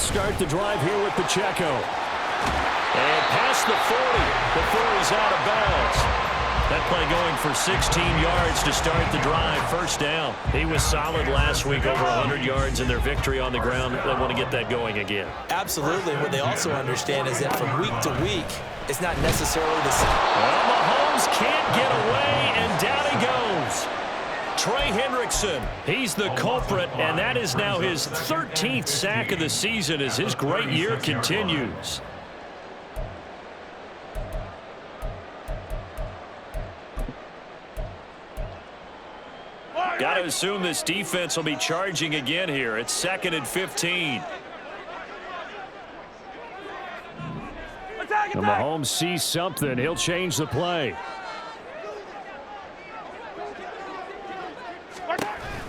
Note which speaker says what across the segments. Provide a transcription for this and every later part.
Speaker 1: start the drive here with Pacheco. And past the 40 before he's out of bounds. That play going for 16 yards to start the drive. First down. He was solid last week, over 100 yards in their victory on the ground. They want to get that going again.
Speaker 2: Absolutely. What they also understand is that from week to week, it's not necessarily the same.
Speaker 1: Well, Mahomes can't get away, and down he goes. Trey Hendrickson, he's the culprit, and that is now his 13th sack of the season as his great year continues. Got to assume this defense will be charging again here. It's 2nd and 15. And Mahomes sees something. He'll change the play.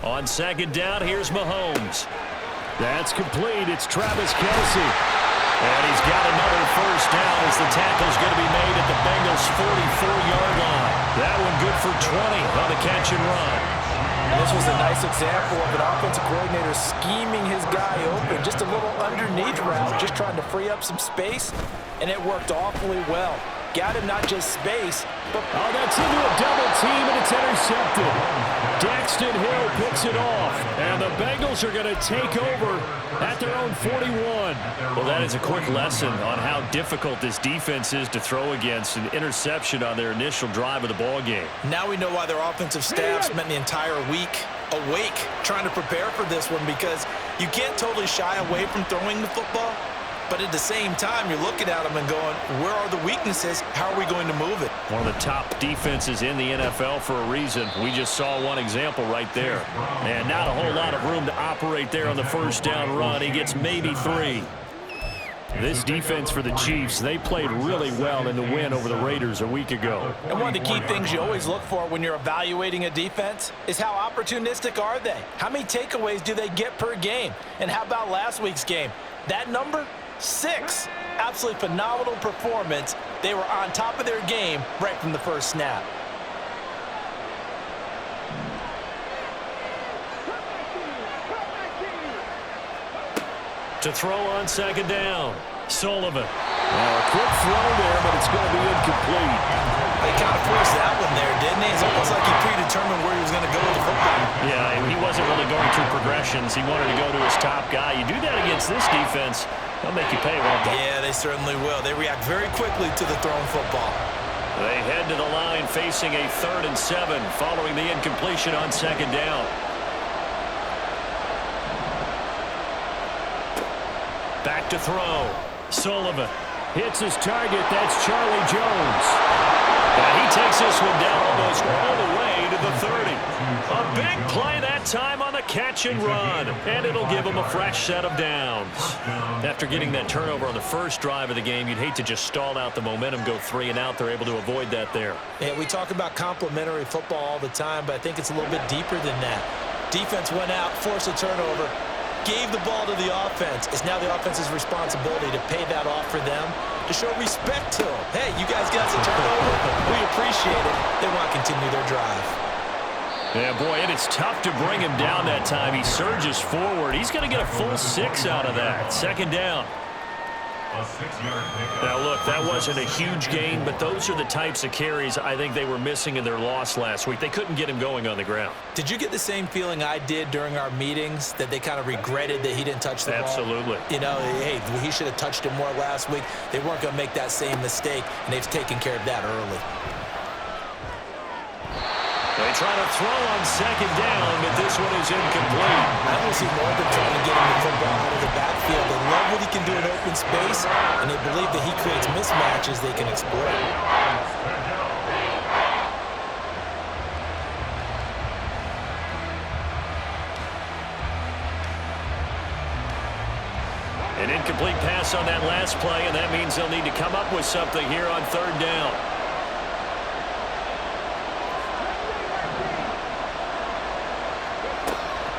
Speaker 1: On 2nd down, here's Mahomes. That's complete. It's Travis Kelce. And he's got another first down as the tackle's going to be made at the Bengals' 44-yard line. That one good for 20 on the catch and run.
Speaker 2: And this was a nice example of an offensive coordinator scheming his guy open. Just a little underneath route, just trying to free up some space, and it worked awfully well. Got him not just space, but...
Speaker 1: Oh, that's into a double team, and it's intercepted. Daxton Hill picks it off, and the Bengals are going to take over at their own 41. Well, that is a quick lesson on how difficult this defense is to throw against. An interception on their initial drive of the ball game.
Speaker 2: Now we know why their offensive staff spent the entire week awake trying to prepare for this one, because you can't totally shy away from throwing the football. But at the same time, you're looking at them and going, where are the weaknesses? How are we going to move it?
Speaker 1: One of the top defenses in the NFL for a reason. We just saw one example right there. And not a whole lot of room to operate there on the first down run. He gets maybe 3. This defense for the Chiefs, they played really well in the win over the Raiders a week ago.
Speaker 2: And one of the key things you always look for when you're evaluating a defense is how opportunistic are they? How many takeaways do they get per game? And how about last week's game? That number? 6. Absolutely phenomenal performance. They were on top of their game right from the first snap.
Speaker 1: To throw on 2nd down, Sullivan. A quick throw there, but it's going to be incomplete.
Speaker 2: They kind of forced that one there, didn't they? It's almost like he predetermined where he was going to go with the football.
Speaker 1: Yeah, he wasn't really going through progressions. He wanted to go to his top guy. You do that against this defense, they'll make you pay, won't they?
Speaker 2: Yeah, they certainly will. They react very quickly to the thrown football.
Speaker 1: They head to the line facing a 3rd and 7 following the incompletion on 2nd down. Back to throw. Sullivan hits his target. That's Charlie Jones. And he takes this one down almost all the way to the 30. A big play that time on the catch and run. And it'll give him a fresh set of downs. After getting that turnover on the first drive of the game, you'd hate to just stall out the momentum, go 3 and out. They're able to avoid that there.
Speaker 2: Yeah, we talk about complementary football all the time, but I think it's a little bit deeper than that. Defense went out, forced a turnover, gave the ball to the offense. It's now the offense's responsibility to pay that off for them, to show respect to them. Hey, you guys got some turnover. We appreciate it. They want to continue their drive.
Speaker 1: Yeah, boy, it is tough to bring him down that time. He surges forward. He's going to get a full 6 out of that. 2nd down. Now, look, that wasn't a huge gain, but those are the types of carries I think they were missing in their loss last week. They couldn't get him going on the ground.
Speaker 2: Did you get the same feeling I did during our meetings, that they kind of regretted that he didn't touch the ball?
Speaker 1: Absolutely.
Speaker 2: You know, hey, he should have touched it more last week. They weren't going to make that same mistake, and they've taken care of that early.
Speaker 1: They try to throw on 2nd down, but this one is incomplete.
Speaker 2: I don't see more than trying to get him the football out of the backfield. They love what he can do in open space, and they believe that he creates mismatches they can exploit.
Speaker 1: An incomplete pass on that last play, and that means they'll need to come up with something here on 3rd down.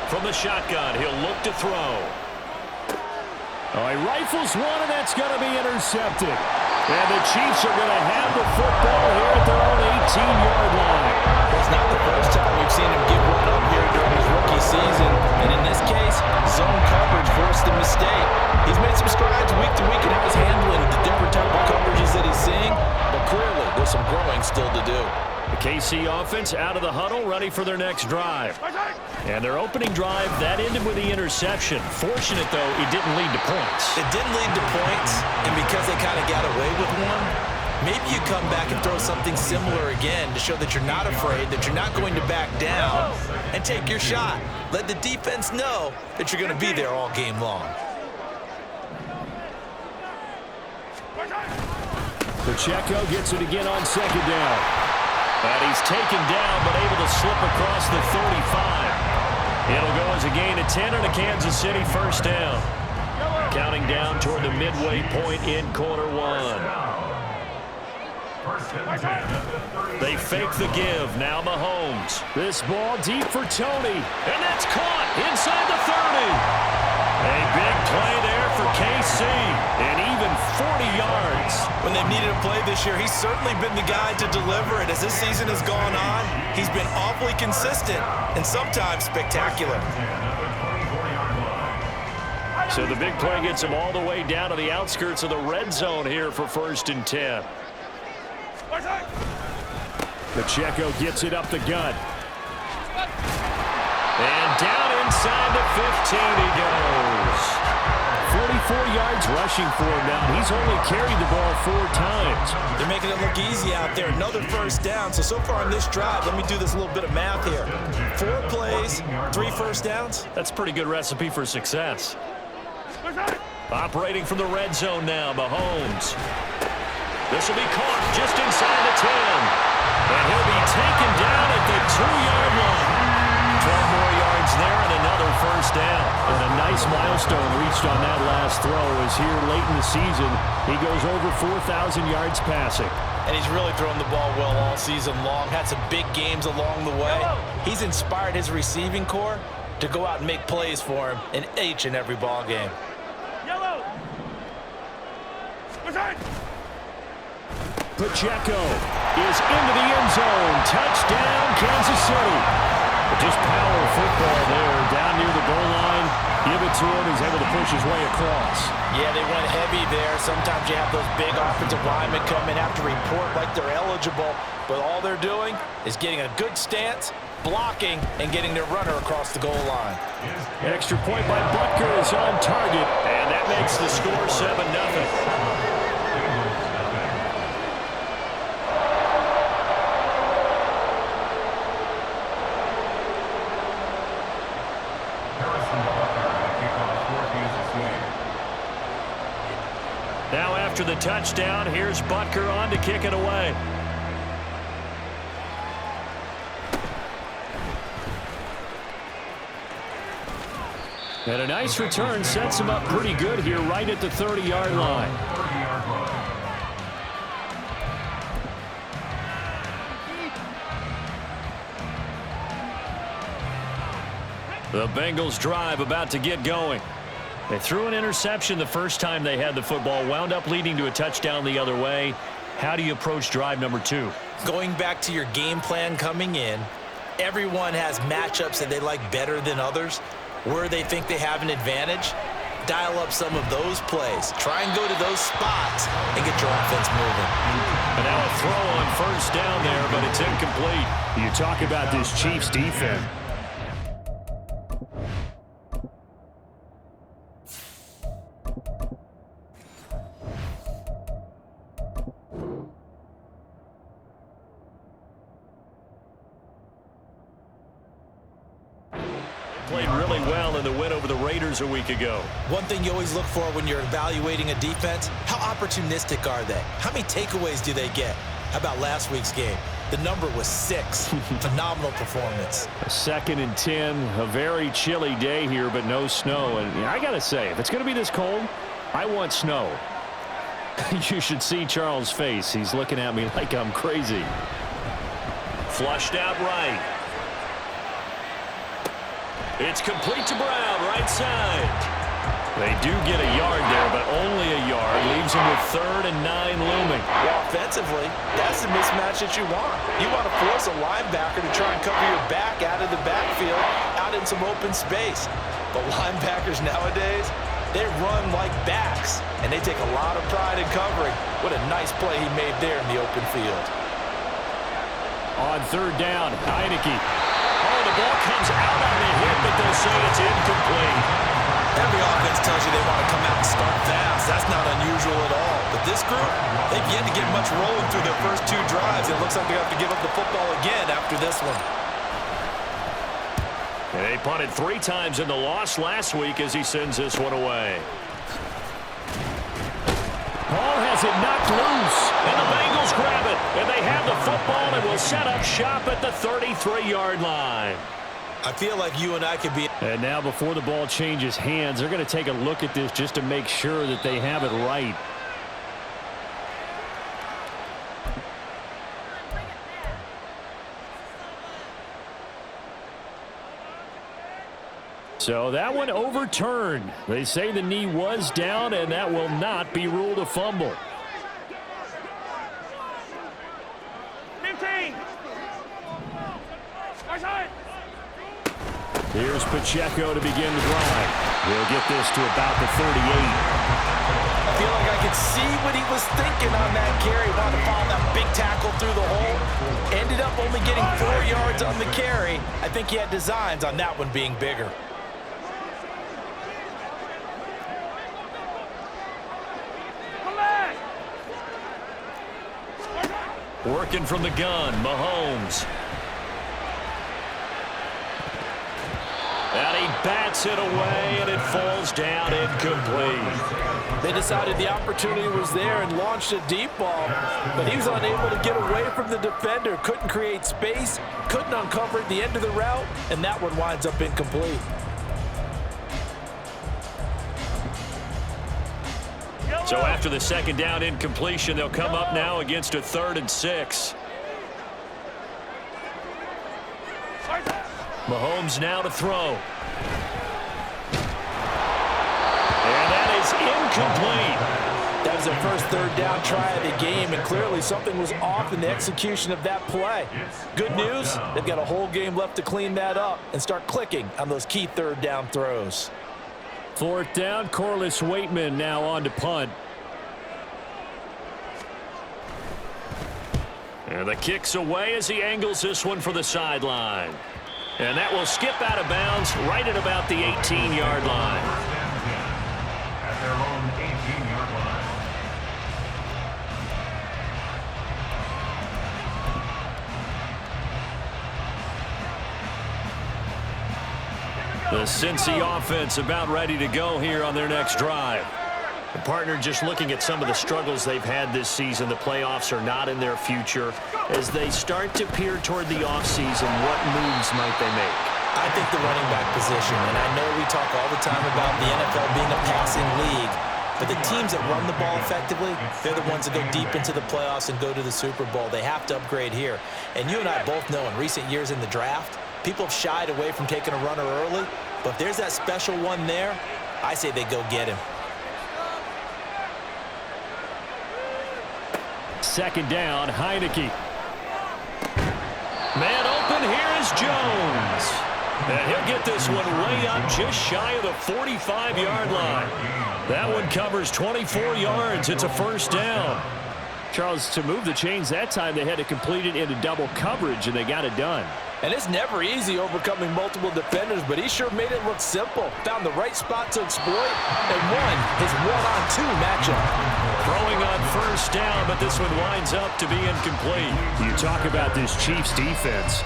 Speaker 1: From the shotgun, he'll look to throw. He rifles one, and that's going to be intercepted. And the Chiefs are going to have the football here at their own 18-yard line.
Speaker 2: It's not the first time we've seen him give one up here during his rookie season. And in this case, zone coverage forced a mistake. He's made do.
Speaker 1: The KC offense out of the huddle, ready for their next drive. And their opening drive, that ended with the interception. Fortunate, though, it didn't lead to points.
Speaker 2: It didn't lead to points, and because they kind of got away with one, maybe you come back and throw something similar again to show that you're not afraid, that you're not going to back down, and take your shot. Let the defense know that you're going to be there all game long.
Speaker 1: Pacheco gets it again on second down. And he's taken down, but able to slip across the 35. It'll go as a gain of 10 and a Kansas City first down. Counting down toward the midway point in quarter one. They fake the give. Now Mahomes. This ball deep for Tony. And that's caught inside the 30. A big play there for KC. And even 40 yards.
Speaker 2: When they've needed a play this year, he's certainly been the guy to deliver it. As this season has gone on, he's been awfully consistent and sometimes spectacular.
Speaker 1: So the big play gets him all the way down to the outskirts of the red zone here for 1st and 10. Pacheco gets it up the gut. And down inside the 15 he goes. 44 yards rushing for him now. He's only carried the ball 4 times.
Speaker 2: They're making it look easy out there. Another first down. So far on this drive, let me do this little bit of math here. 4 plays, 3 first downs.
Speaker 1: That's a pretty good recipe for success. Operating from the red zone now, Mahomes. This will be caught just inside the 10. And he'll be taken down at the 2-yard line. 12 more yards there and another first down. And a nice milestone reached on that last throw as here late in the season, he goes over 4,000 yards passing.
Speaker 2: And he's really thrown the ball well all season long. Had some big games along the way. He's inspired his receiving corps to go out and make plays for him in each and every ball game.
Speaker 1: Pacheco is into the end zone. Touchdown, Kansas City. Just power football there down near the goal line. Give it to him. He's able to push his way across.
Speaker 2: Yeah, they went heavy there. Sometimes you have those big offensive linemen come in, have to report like they're eligible. But all they're doing is getting a good stance, blocking, and getting their runner across the goal line.
Speaker 1: Extra point by Butker is on target. And that makes the score 7-0. Now after the touchdown, here's Butker on to kick it away. And a nice return sets him up pretty good here right at the 30-yard line. The Bengals drive about to get going. They threw an interception the first time they had the football, wound up leading to a touchdown the other way. How do you approach drive number 2?
Speaker 2: Going back to your game plan coming in, everyone has matchups that they like better than others. Where they think they have an advantage, dial up some of those plays. Try and go to those spots and get your offense moving.
Speaker 1: And now a throw on first down there, but it's incomplete. You talk about this Chiefs defense. Played really well in the win over the Raiders a week ago.
Speaker 2: One thing you always look for when you're evaluating a defense, how opportunistic are they? How many takeaways do they get? How about last week's game? The number was 6. Phenomenal performance.
Speaker 1: 2nd and 10, a very chilly day here, but no snow. And I got to say, if it's going to be this cold, I want snow. You should see Charles' face. He's looking at me like I'm crazy. Flushed out right. It's complete to Brown, right side. They do get a yard there, but only a yard. Leaves them with 3rd and 9 looming.
Speaker 2: Well, offensively, that's the mismatch that you want. You want to force a linebacker to try and cover your back out of the backfield, out in some open space. But linebackers nowadays, they run like backs, and they take a lot of pride in covering. What a nice play he made there in the open field.
Speaker 1: On third down, Heineke. Oh, the ball comes out on the hit, but they'll say it's incomplete.
Speaker 2: Every offense tells you they want to come out and start fast. That's not unusual at all. But this group, they've yet to get much rolling through their first 2 drives. It looks like they have to give up the football again after this one.
Speaker 1: And they punted 3 times in the loss last week as he sends this one away. Ball has it knocked loose, and the Bengals grab it. And they have the football and will set up shop at the 33-yard line.
Speaker 2: I feel like you and I could be.
Speaker 1: And now before the ball changes hands, they're going to take a look at this just to make sure that they have it right. So that one overturned. They say the knee was down, and that will not be ruled a fumble.
Speaker 3: 15.
Speaker 1: Here's Pacheco to begin the drive. He'll get this to about the 38.
Speaker 2: I feel like I could see what he was thinking on that carry. Wanted to follow that big tackle through the hole. Ended up only getting 4 yards on the carry. I think he had designs on that one being bigger.
Speaker 1: Working from the gun, Mahomes. And he bats it away, and it falls down incomplete.
Speaker 2: They decided the opportunity was there and launched a deep ball, but he was unable to get away from the defender. Couldn't create space, couldn't uncover at the end of the route, and that one winds up incomplete.
Speaker 1: So after the second down incompletion, they'll come up now against a 3rd and 6. Mahomes now to throw. And that is incomplete.
Speaker 2: That was their first 3rd down try of the game, and clearly something was off in the execution of that play. Good news, they've got a whole game left to clean that up and start clicking on those key 3rd down throws.
Speaker 1: 4th down, Corliss Waitman now on to punt. And the kick's away as he angles this one for the sideline. And that will skip out of bounds right at about the 18-yard line.
Speaker 3: At their own 18-yard line.
Speaker 1: The Cincy offense about ready to go here on their next drive. The partner, just looking at some of the struggles they've had this season, the playoffs are not in their future. As they start to peer toward the offseason, what moves might they make?
Speaker 2: I think the running back position, and I know we talk all the time about the NFL being a passing league, but the teams that run the ball effectively, they're the ones that go deep into the playoffs and go to the Super Bowl. They have to upgrade here. And you and I both know in recent years in the draft, people have shied away from taking a runner early, but if there's that special one there, I say they go get him.
Speaker 1: 2nd down, Heineke. Man open, here is Jones. And he'll get this one way up just shy of the 45-yard line. That one covers 24 yards. It's a 1st down. Charles, to move the chains that time, they had to complete it into double coverage, and they got it done.
Speaker 2: And it's never easy overcoming multiple defenders, but he sure made it look simple. Found the right spot to exploit and won his 1-on-2 matchup.
Speaker 1: Throwing on 1st down, but this one winds up to be incomplete. You talk about this Chiefs defense.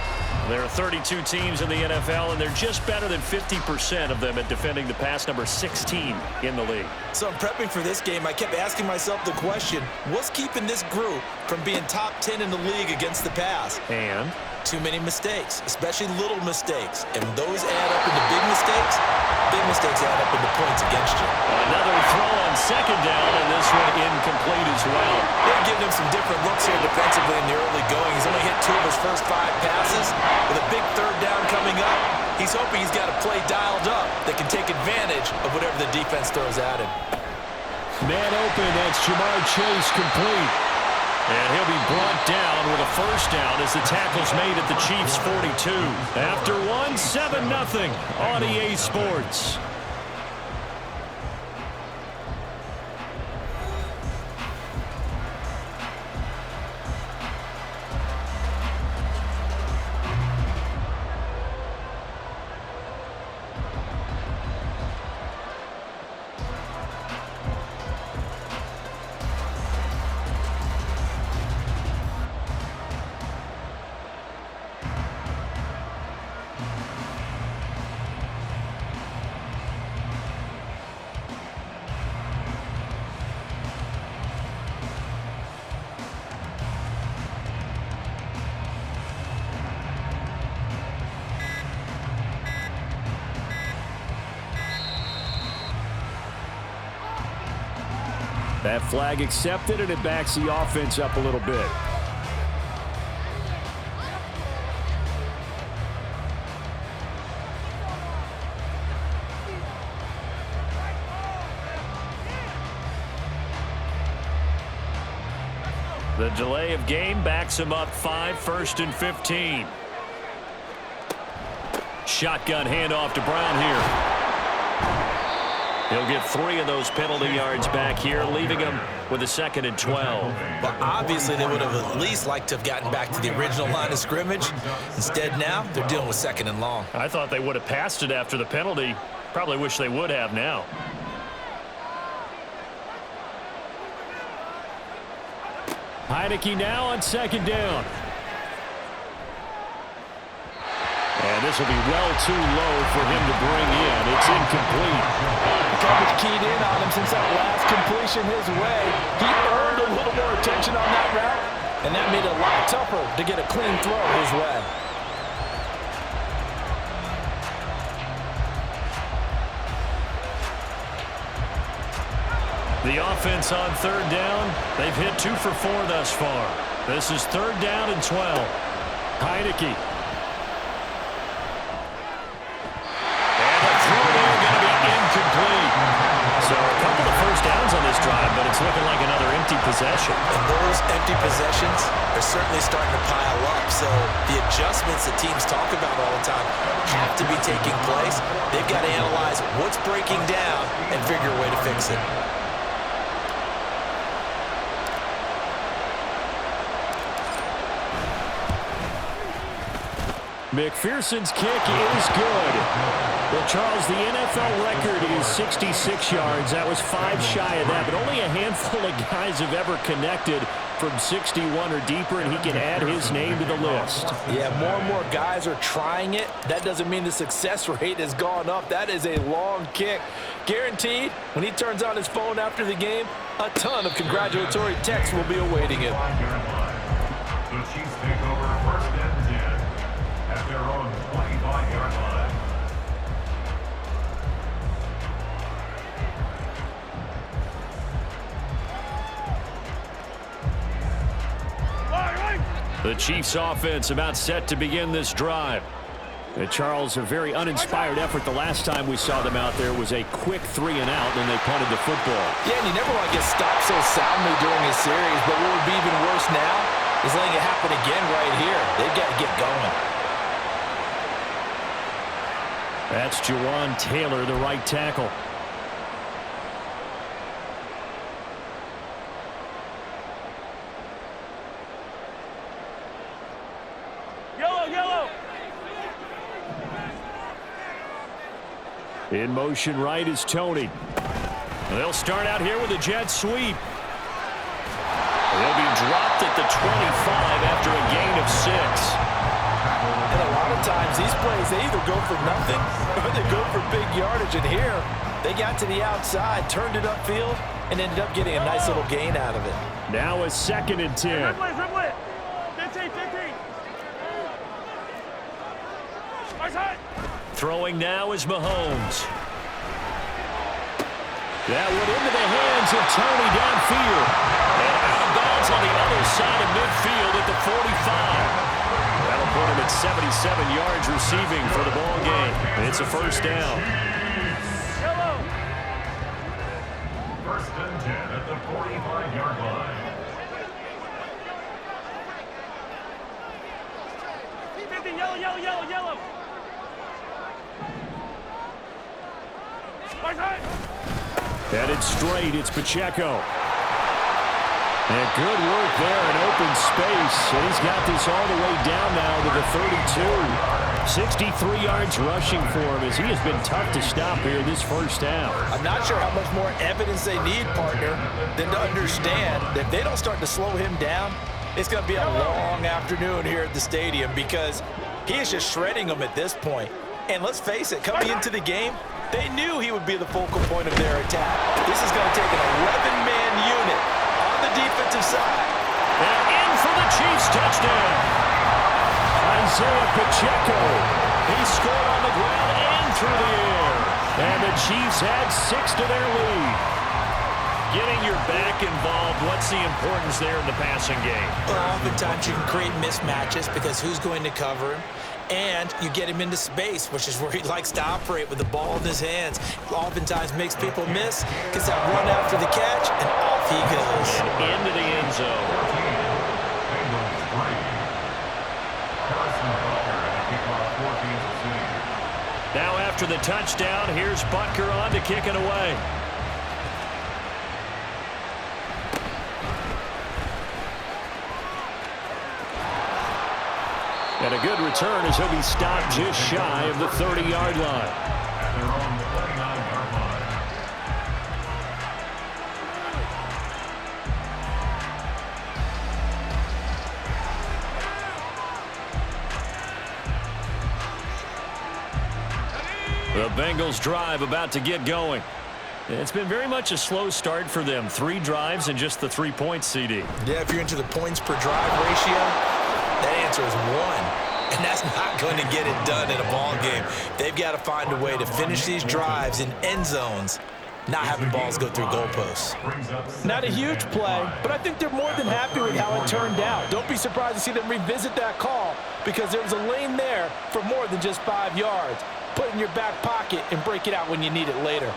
Speaker 1: There are 32 teams in the NFL, and they're just better than 50% of them at defending the pass, number 16 in the league.
Speaker 2: So in prepping for this game, I kept asking myself the question, what's keeping this group from being top 10 in the league against the pass?
Speaker 1: And
Speaker 2: too many mistakes, especially little mistakes. And those add up into big mistakes add up into points against you.
Speaker 1: Another throw on 2nd down, and this one incomplete as well.
Speaker 2: They're giving him some different looks here defensively in the early going. He's only hit 2 of his first 5 passes. With a big 3rd down coming up, he's hoping he's got a play dialed up that can take advantage of whatever the defense throws at him.
Speaker 1: Man open, that's Jamar Chase complete. And he'll be brought down with a 1st down as the tackle's made at the Chiefs' 42. After one, 7-0 on EA Sports. That flag accepted, and it backs the offense up a little bit. The delay of game backs him up 5, 1st and 15. Shotgun handoff to Brown here. He'll get 3 of those penalty yards back here, leaving him with a 2nd and 12.
Speaker 2: Well, obviously, they would have at least liked to have gotten back to the original line of scrimmage. Instead, now, they're dealing with 2nd and long.
Speaker 1: I thought they would have passed it after the penalty. Probably wish they would have now. Heineke now on 2nd down. And this will be well too low for him to bring in. It's incomplete.
Speaker 4: The coverage keyed in on him since that last completion his way. He earned a little more attention on that route, and that made it a lot tougher to get a clean throw his way.
Speaker 1: The offense on 3rd down. They've hit 2 for 4 thus far. This is 3rd down and 12. Heineke. And the throw there going to be incomplete. So a couple of 1st downs on this drive, but it's looking like another empty possession.
Speaker 2: And those empty possessions are certainly starting to pile up. So the adjustments that teams talk about all the time have to be taking place. They've got to analyze what's breaking down and figure a way to fix it.
Speaker 1: McPherson's kick is good. Well, Charles, the NFL record is 66 yards. That was 5 shy of that, but only a handful of guys have ever connected from 61 or deeper, and he can add his name to the list.
Speaker 4: Yeah, more and more guys are trying it. That doesn't mean the success rate has gone up. That is a long kick. Guaranteed, when he turns on his phone after the game, a ton of congratulatory texts will be awaiting him.
Speaker 3: The Chiefs take over 1st and 10 at their own 25-yard line.
Speaker 1: The Chiefs offense about set to begin this drive. Charles, a very uninspired effort the last time we saw them out there was a quick 3 and out, and they punted the football.
Speaker 4: Yeah, and you never want to get stopped so soundly during a series, but what would be even worse now is letting it happen again right here. They've got to get going.
Speaker 1: That's Jawan Taylor, the right tackle. In motion right is Tony. They'll start out here with a jet sweep. They'll be dropped at the 25 after a gain of 6.
Speaker 4: And a lot of times these plays, they either go for nothing or they go for big yardage. And here, they got to the outside, turned it upfield, and ended up getting a nice little gain out of it.
Speaker 1: Now a 2nd and 10.
Speaker 4: 15.
Speaker 1: Throwing now is Mahomes. That one into the hands of Tony downfield. And out of bounds on the other side of midfield at the 45. That'll put him at 77 yards receiving for the ball game. It's a 1st down.
Speaker 3: 1st and 10 at the 45-yard line.
Speaker 4: Yellow.
Speaker 1: Headed straight, it's Pacheco. And good work there in open space. And he's got this all the way down now to the 32. 63 yards rushing for him as he has been tough to stop here this 1st half.
Speaker 4: I'm not sure how much more evidence they need, partner, than to understand that if they don't start to slow him down, it's going to be a long afternoon here at the stadium because he is just shredding them at this point. And let's face it, coming into the game, they knew he would be the focal point of their attack. This is going to take an 11-man unit on the defensive side.
Speaker 1: And in for the Chiefs touchdown. Isaiah Pacheco. He scored on the ground and through the air. And the Chiefs add 6 to their lead. Getting your back involved, what's the importance there in the passing game?
Speaker 2: Well, oftentimes you can create mismatches because who's going to cover him? And you get him into space, which is where he likes to operate with the ball in his hands. Oftentimes makes people miss, gets that run after the catch, and off he goes.
Speaker 1: And into the end zone. Now after the touchdown, here's Butker on to kick it away. And a good return as he'll be stopped just shy of the 30-yard line.
Speaker 3: At their own 29-yard line.
Speaker 1: The Bengals drive about to get going. It's been very much a slow start for them. 3 drives and just the 3 points, CD.
Speaker 2: Yeah, if you're into the points per drive ratio, that answer is 1. And that's not going to get it done in a ball game. They've got to find a way to finish these drives in end zones, not having balls go through goalposts.
Speaker 5: Not a huge play, but I think they're more than happy with how it turned out. Don't be surprised to see them revisit that call because there was a lane there for more than just 5 yards. Put it in your back pocket and break it out when you need it later.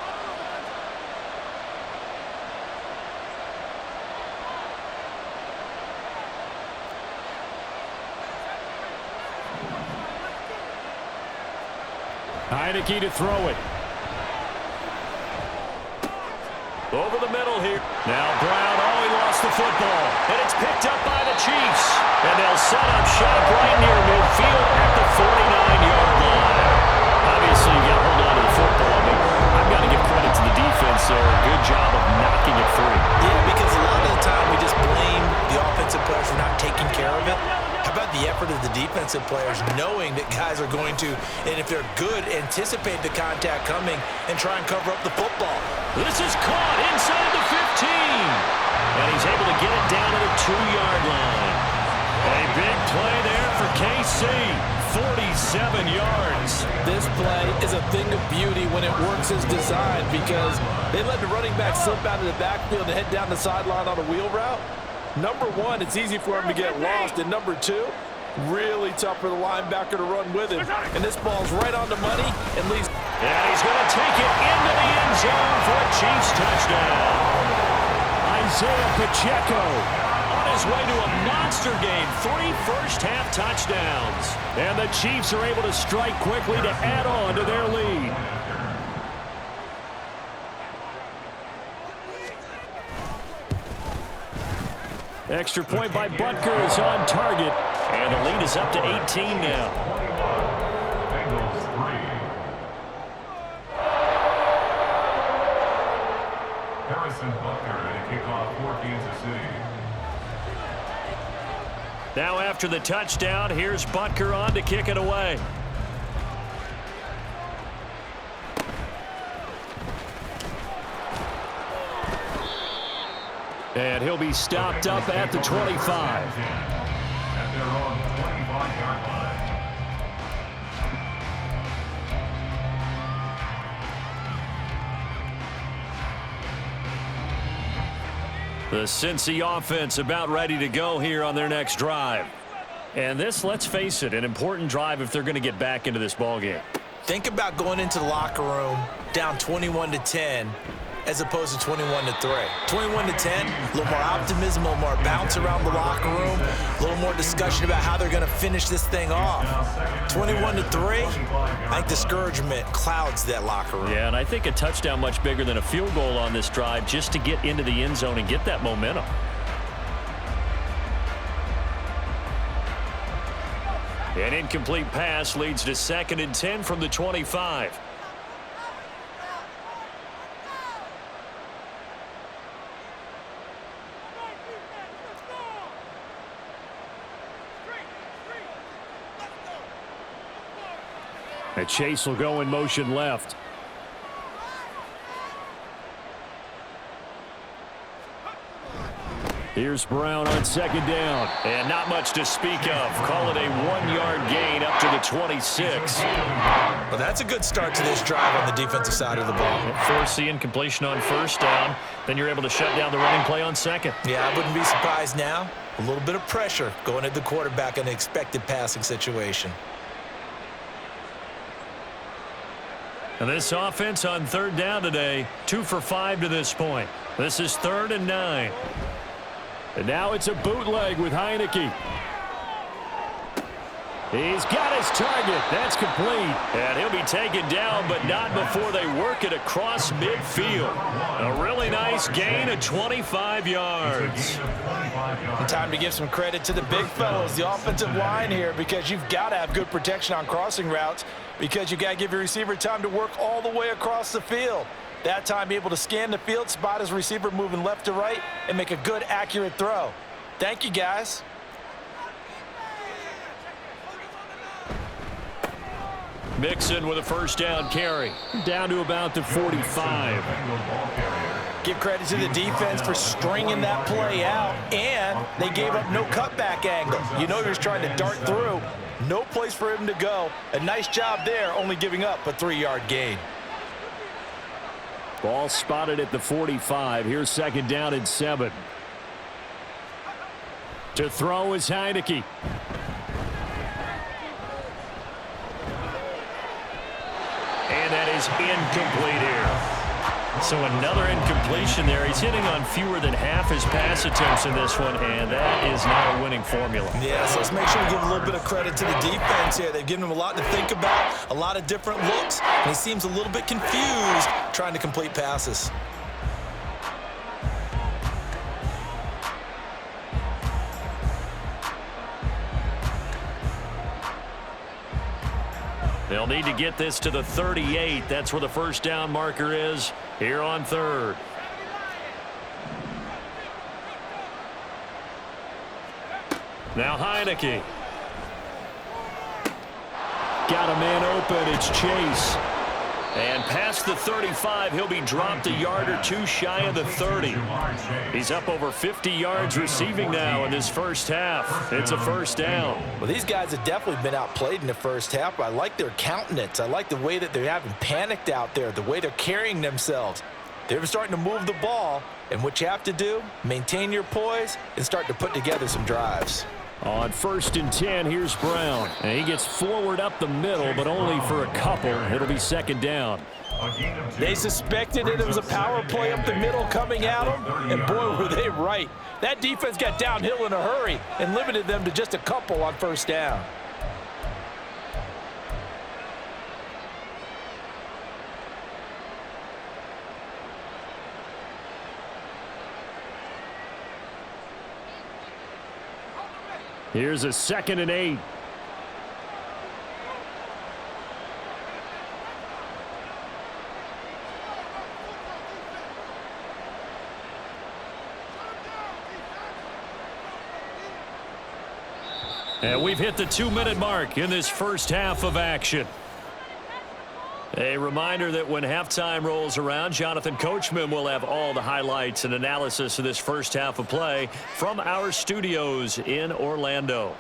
Speaker 1: Heineke to throw it. Over the middle here. Now Brown, he lost the football. And it's picked up by the Chiefs. And they'll set up shop right near midfield at the 49-yard line. Obviously, you got to hold on to the football, but I've got to give credit to the defense there. Good job of knocking it free.
Speaker 2: Yeah, because a lot of the time we just blame the offensive players for not taking care of it. How about the effort of the defensive players knowing that guys are going to, and if they're good, anticipate the contact coming and try and cover up the football.
Speaker 1: This is caught inside the 15. And he's able to get it down to the 2-yard line. A big play there for KC. 47 yards.
Speaker 5: This play is a thing of beauty when it works as designed because they let the running back slip out of the backfield and head down the sideline on a wheel route. Number one, it's easy for him to get lost. And number two, really tough for the linebacker to run with him. And this ball's right on the money and leaves.
Speaker 1: And he's going to take it into the end zone for a Chiefs touchdown. Isaiah Pacheco on his way to a monster game. 3 first-half touchdowns. And the Chiefs are able to strike quickly to add on to their lead. Extra point by Butker is on target. And the lead is up to 18 now.
Speaker 3: Bengals 3. Harrison Butker and a kickoff for Kansas City.
Speaker 1: Now after the touchdown, here's Butker on to kick it away. And he'll be stopped up at the 25.
Speaker 3: At their own 25-yard line.
Speaker 1: The Cincy offense about ready to go here on their next drive. And this, let's face it, an important drive if they're going to get back into this ballgame.
Speaker 2: Think about going into the locker room down 21-10 as opposed to 21-3. 21-10, a little more optimism, a little more bounce around the locker room, a little more discussion about how they're going to finish this thing off. 21-3, I think discouragement clouds that locker room.
Speaker 1: Yeah, and I think a touchdown much bigger than a field goal on this drive just to get into the end zone and get that momentum. An incomplete pass leads to 2nd and 10 from the 25. And Chase will go in motion left. Here's Brown on second down. And not much to speak of. Call it a 1-yard gain up to the 26.
Speaker 2: Well, that's a good start to this drive on the defensive side of the ball.
Speaker 1: Force the incompletion on first down. Then you're able to shut down the running play on second.
Speaker 2: Yeah, I wouldn't be surprised now. A little bit of pressure going at the quarterback in an expected passing situation.
Speaker 1: And this offense on third down today, 2 for 5 to this point. This is 3rd and 9. And now it's a bootleg with Heineke. He's got his target. That's complete. And he'll be taken down, but not before they work it across midfield. A really nice gain of 25 yards.
Speaker 4: And time to give some credit to the big fellows, the offensive line here, because you've got to have good protection on crossing routes, because you've got to give your receiver time to work all the way across the field. That time, be able to scan the field, spot his receiver moving left to right, and make a good, accurate throw. Thank you, guys.
Speaker 1: Mixon with a first down carry. Down to about the 45.
Speaker 4: Give credit to the defense for stringing that play out, and they gave up no cutback angle. You know he was trying to dart through. No place for him to go. A nice job there, only giving up a 3-yard gain.
Speaker 1: Ball spotted at the 45. Here's second down and 7. To throw is Heineke. And that is incomplete here. So another incompletion there. He's hitting on fewer than half his pass attempts in this one, and that is not a winning formula.
Speaker 2: Yeah, so let's make sure we give a little bit of credit to the defense here. They've given him a lot to think about, a lot of different looks, and he seems a little bit confused trying to complete passes.
Speaker 1: They'll need to get this to the 38. That's where the first down marker is here on 3rd. Now Heineke. Got a man open. It's Chase. And past the 35, he'll be dropped a yard or two shy of the 30. He's up over 50 yards receiving now in this first half. It's a first down.
Speaker 4: Well, these guys have definitely been outplayed in the first half, but I like their countenance. I like the way that they haven't panicked out there, the way they're carrying themselves. They're starting to move the ball, and what you have to do, maintain your poise and start to put together some drives.
Speaker 1: On 1st and 10, here's Brown. And he gets forward up the middle, but only for a couple. It'll be second down.
Speaker 4: They suspected it was a power play up the middle coming at them, and boy, were they right. That defense got downhill in a hurry and limited them to just a couple on first down.
Speaker 1: Here's a 2nd and 8. And we've hit the 2-minute mark in this first half of action. A reminder that when halftime rolls around, Jonathan Coachman will have all the highlights and analysis of this first half of play from our studios in Orlando.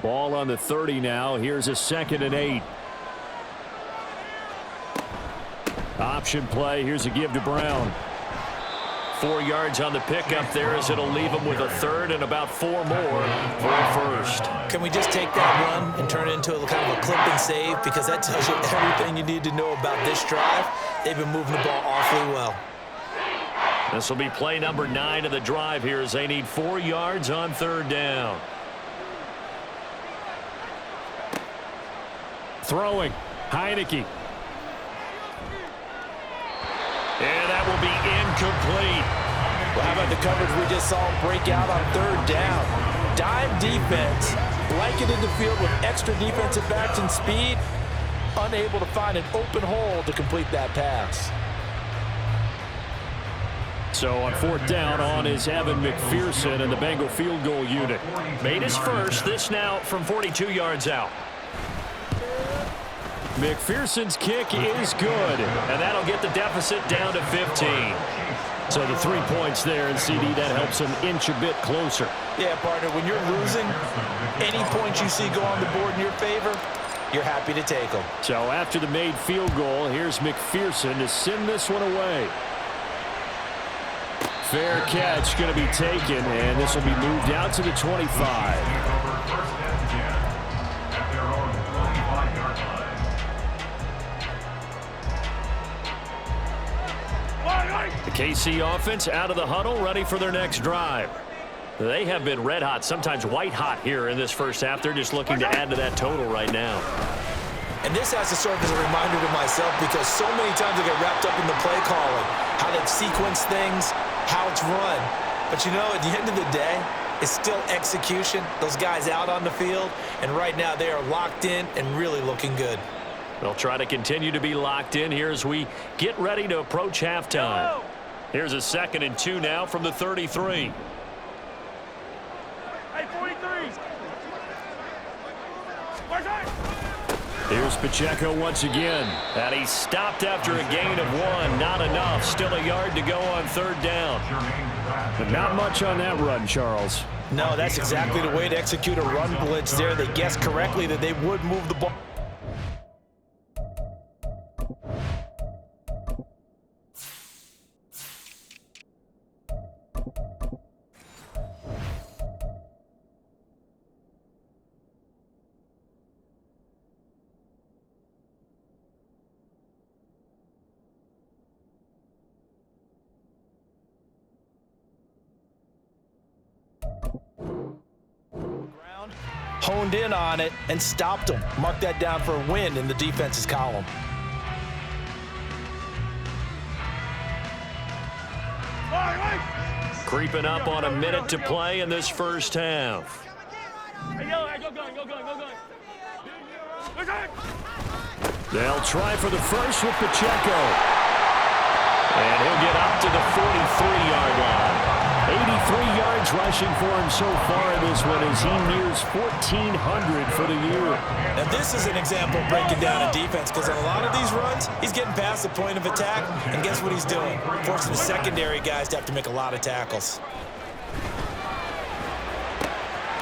Speaker 1: Ball on the 30 now. Here's a 2nd and 8. Option play. Here's a give to Brown. 4 yards on the pickup there as it'll leave him with a 3rd and about 4 more for a first.
Speaker 2: Can we just take that run and turn it into a kind of a clip and save? Because that tells you everything you need to know about this drive. They've been moving the ball awfully well.
Speaker 1: This will be play number 9 of the drive here as they need 4 yards on 3rd down. Throwing. Heineke. And that will be incomplete.
Speaker 4: Well, how about the coverage we just saw break out on 3rd down? Dime defense, blanketed the field with extra defensive backs and speed, unable to find an open hole to complete that pass.
Speaker 1: So on 4th down, on is Evan McPherson and the Bengal field goal unit. Made his first, this now from 42 yards out. McPherson's kick is good, and that'll get the deficit down to 15. So the 3 points there, and CD, that helps them inch a bit closer.
Speaker 4: Yeah, partner, when you're losing, any points you see go on the board in your favor, you're happy to take them.
Speaker 1: So after the made field goal, here's McPherson to send this one away. Fair catch going to be taken, and this will be moved out to the 25. The KC offense out of the huddle, ready for their next drive. They have been red hot, sometimes white hot here in this first half. They're just looking to add to that total right now.
Speaker 2: And this has to serve as a reminder to myself because so many times I get wrapped up in the play calling, how they sequence things, how it's run. But you know, at the end of the day, it's still execution. Those guys out on the field, and right now they are locked in and really looking good.
Speaker 1: They'll try to continue to be locked in here as we get ready to approach halftime. Here's a 2nd and 2 now from the 33.
Speaker 6: Hey, 43.
Speaker 1: Here's Pacheco once again. And he stopped after a gain of 1. Not enough. Still a yard to go on 3rd down. But not much on that run, Charles.
Speaker 4: No, that's exactly the way to execute a run blitz there. They guessed correctly that they would move the ball. Honed in on it and stopped them. Mark that down for a win in the defense's column.
Speaker 1: Creeping up on a minute to play in this first half. They'll try for the first with Pacheco. And he'll get up to the 43-yard line. 83 yards rushing for him so far in this one as he nears 1,400 for the year.
Speaker 2: Now this is an example of breaking down a defense because on a lot of these runs, he's getting past the point of attack, and guess what he's doing? Forcing the secondary guys to have to make a lot of tackles.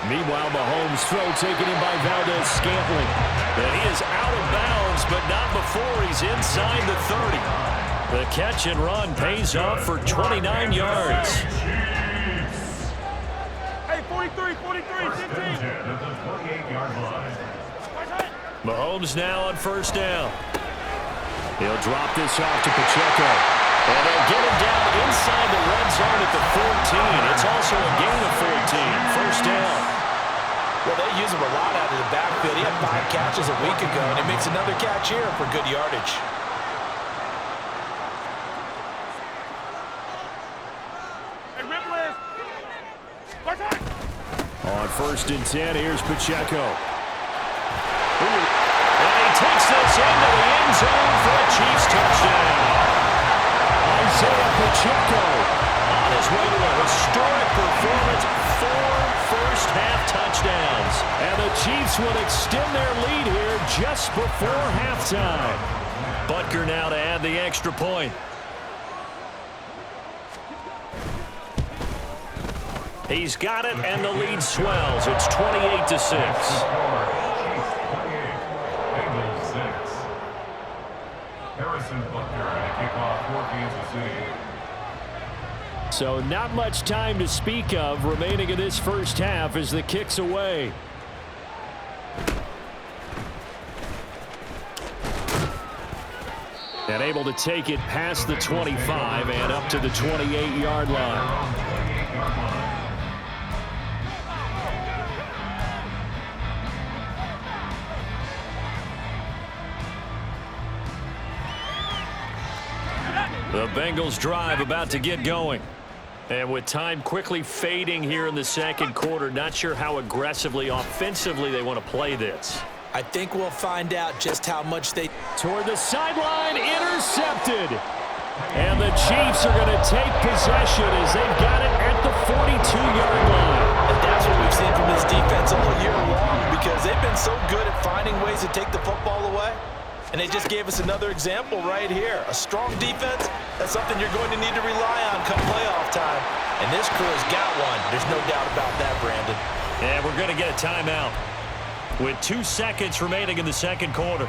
Speaker 1: Meanwhile, Mahomes' throw taken in by Valdez-Scantling. And he is out of bounds, but not before he's inside the 30. The catch and run pays off for 29 yards.
Speaker 6: Hey, 43, 15.
Speaker 1: Mahomes now on 1st down. He'll drop this off to Pacheco. And they'll get him down inside the red zone at the 14. It's also a gain of 14. 1st down.
Speaker 4: Well, they use him a lot out of the backfield. He had 5 catches a week ago, and he makes another catch here for good yardage.
Speaker 1: On 1st and 10, here's Pacheco. And he takes this into the end zone for a Chiefs touchdown. Isaiah Pacheco on his way to a historic performance, 4 first-half touchdowns. And the Chiefs will extend their lead here just before halftime. Butker now to add the extra point. He's got it, and the lead swells. It's 28-6. So not much time to speak of remaining in this first half as the kick's away. And able to take it past the 25 and up to the 28-yard line. The Bengals drive about to get going. And with time quickly fading here in the 2nd quarter, not sure how aggressively, offensively they want to play this.
Speaker 2: I think we'll find out just how much they...
Speaker 1: Toward the sideline, intercepted. And the Chiefs are going to take possession as they've got it at the 42-yard line.
Speaker 4: And that's what we've seen from this defense all year long because they've been so good at finding ways to take the football away. And they just gave us another example right here. A strong defense, that's something you're going to need to rely on come playoff time. And this crew has got one. There's no doubt about that, Brandon.
Speaker 1: And we're going to get a timeout with 2 seconds remaining in the second quarter.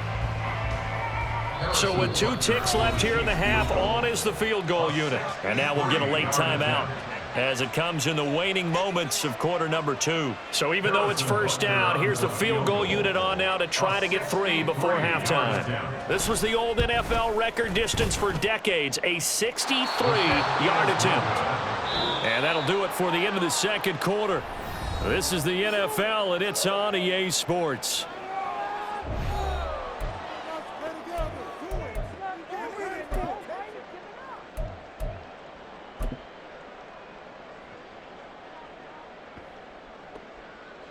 Speaker 1: So with 2 ticks left here in the half, on is the field goal unit. And now we'll get a late timeout as it comes in the waning moments of quarter number 2. So even though it's first down, here's the field goal unit on now to try to get 3 before halftime. This was the old NFL record distance for decades, a 63-yard attempt. And that'll do it for the end of the second quarter. This is the NFL, and it's on EA Sports.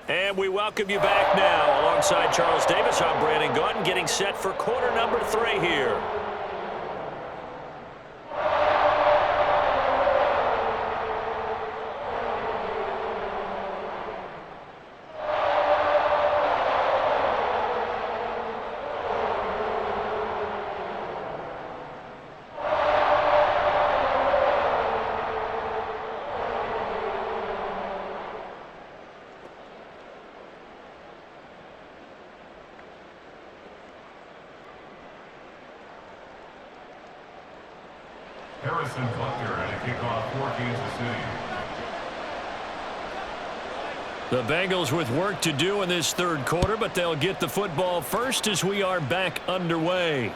Speaker 1: And we welcome you back now. Alongside Charles Davis, I'm Brandon Gautin, getting set for quarter number 3 here.
Speaker 3: Harrison Butler at a kickoff for Kansas City.
Speaker 1: The Bengals with work to do in this third quarter, but they'll get the football first as we are back underway.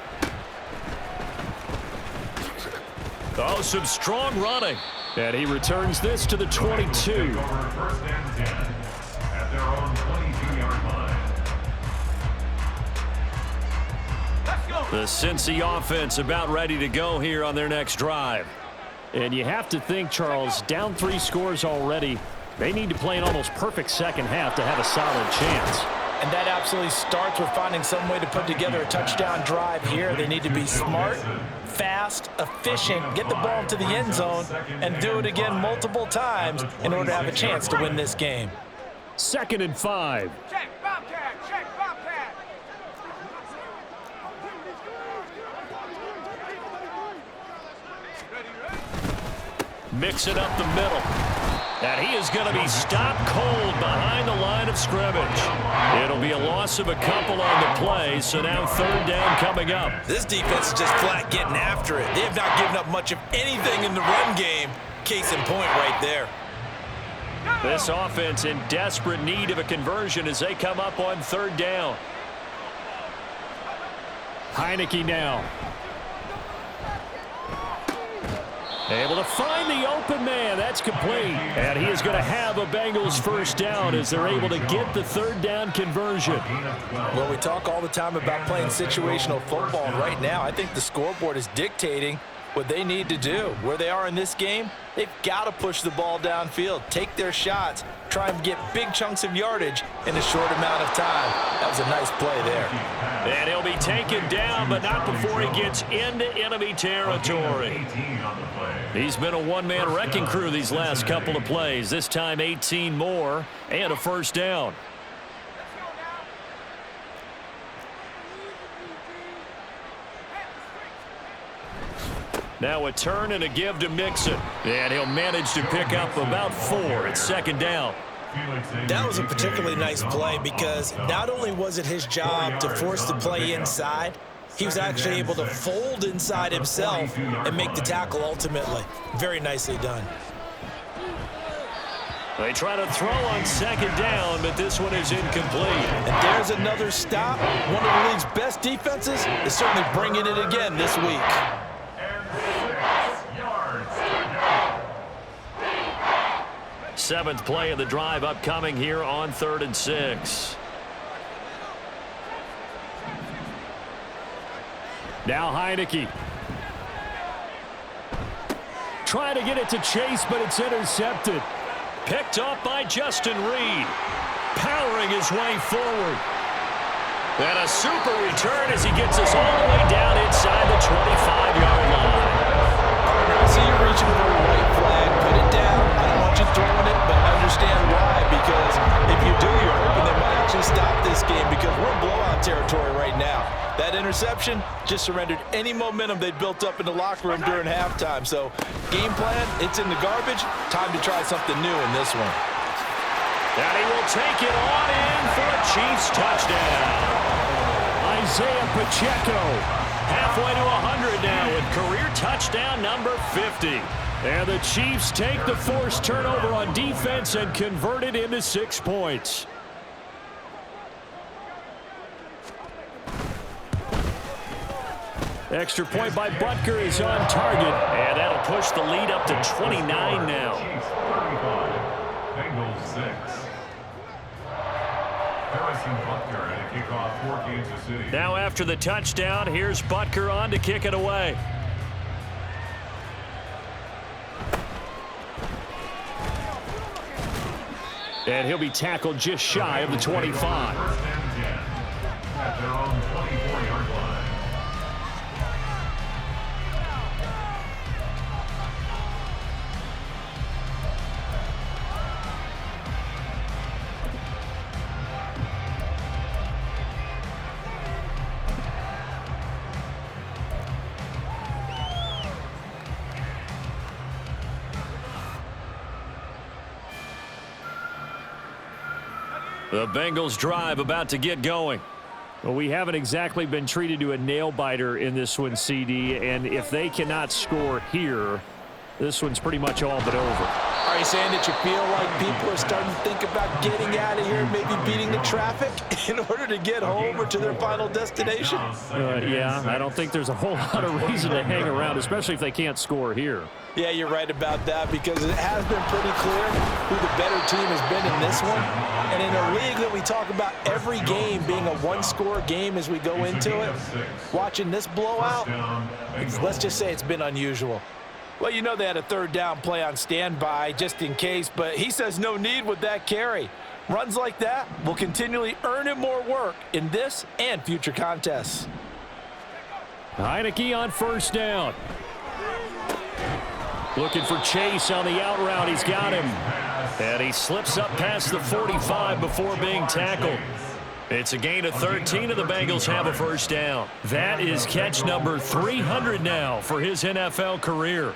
Speaker 1: Oh, some strong running. And he returns this to the 22.
Speaker 3: First and 10 at their own 22-yard line.
Speaker 1: The Cincy offense about ready to go here on their next drive. And you have to think, Charles, down 3 scores already. They need to play an almost perfect second half to have a solid chance.
Speaker 4: And that absolutely starts with finding some way to put together a touchdown drive here. They need to be smart, fast, efficient, get the ball into the end zone, and do it again multiple times in order to have a chance to win this game.
Speaker 1: 2nd and 5.
Speaker 6: Check, Bobcat, check, Bobcat.
Speaker 1: Mix it up the middle. And he is going to be stopped cold behind the line of scrimmage. It'll be a loss of a couple on the play, so now 3rd down coming up.
Speaker 4: This defense is just flat getting after it. They have not given up much of anything in the run game. Case in point right there.
Speaker 1: This offense in desperate need of a conversion as they come up on 3rd down. Heineke now. Able to find the open man. That's complete. And he is going to have a Bengals first down as they're able to get the 3rd down conversion.
Speaker 4: Well, we talk all the time about playing situational football. And right now, I think the scoreboard is dictating what they need to do. Where they are in this game, they've got to push the ball downfield, take their shots, try and get big chunks of yardage in a short amount of time. That was a nice play there.
Speaker 1: And he'll be taken down, but not before he gets into enemy territory. He's been a one-man wrecking crew these last couple of plays. This time 18 more and a first down. Now a turn and a give to Mixon. And he'll manage to pick up about 4. It's 2nd down.
Speaker 2: That was a particularly nice play because not only was it his job to force the play inside, he was actually able to fold inside himself and make the tackle ultimately. Very nicely done.
Speaker 1: They try to throw on 2nd down, but this one is incomplete.
Speaker 4: And there's another stop. One of the league's best defenses is certainly bringing it again this week.
Speaker 1: 7th play of the drive upcoming here on 3rd and 6. Now Heineke. Trying to get it to Chase, but it's intercepted. Picked off by Justin Reed. Powering his way forward. And a super return as he gets us all the way down inside the 25-yard line.
Speaker 4: I see you reaching for a white flag. Put it down. I don't want you throwing it, but I understand why. Because if you do, you're hoping they might actually stop this game because we're in blowout territory right now. That interception just surrendered any momentum they'd built up in the locker room during halftime. So game plan, it's in the garbage. Time to try something new in this one.
Speaker 1: And he will take it on in for a Chiefs touchdown. Isaiah Pacheco halfway to 100 now with career touchdown number 50. And the Chiefs take the forced turnover on defense and convert it into 6 points. Extra point by Butker is on target, and that'll push the lead up to 29 now.
Speaker 3: Chiefs 35, Bengals 6. Harrison Butker at a kickoff for Kansas City.
Speaker 1: Now after the touchdown, here's Butker on to kick it away. And he'll be tackled just shy of the 25.
Speaker 3: First and 10 at their own 24-yard line.
Speaker 1: The Bengals drive about to get going. Well, we haven't exactly been treated to a nail-biter in this one, CD, and if they cannot score here, this one's pretty much all but over.
Speaker 4: Are you saying that you feel like people are starting to think about getting out of here, maybe beating the traffic in order to get home or to their final destination?
Speaker 1: Yeah, I don't think there's a whole lot of reason to hang around, especially if they can't score here.
Speaker 4: Yeah, you're right about that because it has been pretty clear who the better team has been in this one. And in a league that we talk about every game being a one-score game as we go into it, watching this blowout, let's just say it's been unusual. Well, you know they had a third down play on standby just in case, but he says no need with that carry. Runs like that will continually earn him more work in this and future contests.
Speaker 1: Heineke on first down. Looking for Chase on the out route. He's got him. And he slips up past the 45 before being tackled. It's a gain of 13, and the Bengals have a first down. That is catch number 300 now for his NFL career.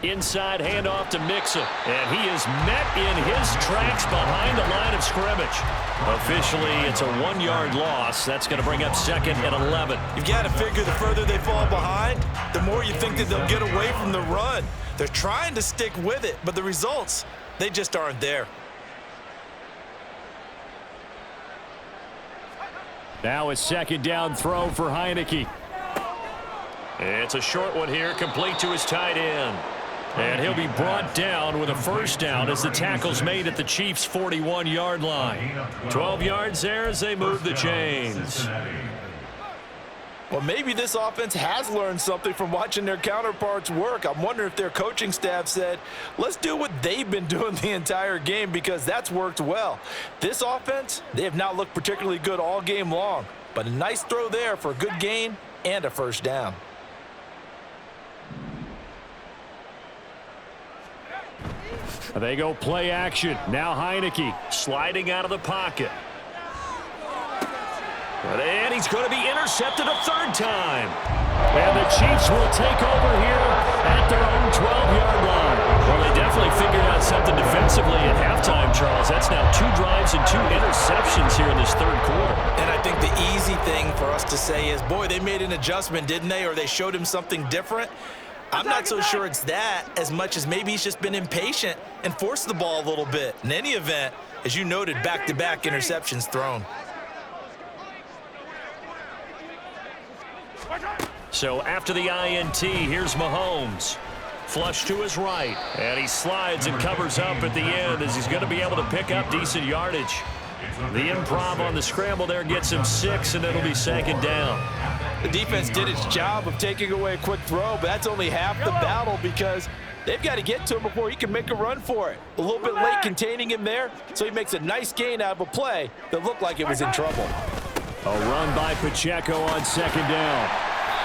Speaker 1: Inside handoff to Mixon, and he is met in his tracks behind the line of scrimmage. Officially, it's a 1-yard loss. That's going to bring up second and 11.
Speaker 4: You've got to figure the further they fall behind, the more you think that they'll get away from the run. They're trying to stick with it, but the results, they just aren't there.
Speaker 1: Now a second down throw for Heineke. It's a short one here, complete to his tight end. And he'll be brought down with a first down as the tackle's made at the Chiefs' 41-yard line. 12 yards there as they move the chains.
Speaker 4: Well, maybe this offense has learned something from watching their counterparts work. I'm wondering if their coaching staff said, let's do what they've been doing the entire game because that's worked well. This offense, they have not looked particularly good all game long, but a nice throw there for a good gain and a first down.
Speaker 1: They go play action. Now Heineke sliding out of the pocket. And he's going to be intercepted a third time. And the Chiefs will take over here at their own 12-yard line. Well, they definitely figured out something defensively at halftime, Charles. That's now 2 drives and 2 interceptions here in this third quarter.
Speaker 4: And I think the easy thing for us to say is, boy, they made an adjustment, didn't they? Or they showed him something different. I'm not so sure it's that as much as maybe he's just been impatient and forced the ball a little bit. In any event, as you noted, back-to-back interceptions thrown.
Speaker 1: So after the INT, here's Mahomes. Flush to his right. And he slides and covers up at the end as he's going to be able to pick up decent yardage. The improv on the scramble there gets him 6, and it'll be second down.
Speaker 4: The defense did its job of taking away a quick throw, but that's only half the battle because they've got to get to him before he can make a run for it. A little bit late containing him there, so he makes a nice gain out of a play that looked like it was in trouble.
Speaker 1: A run by Pacheco on second down.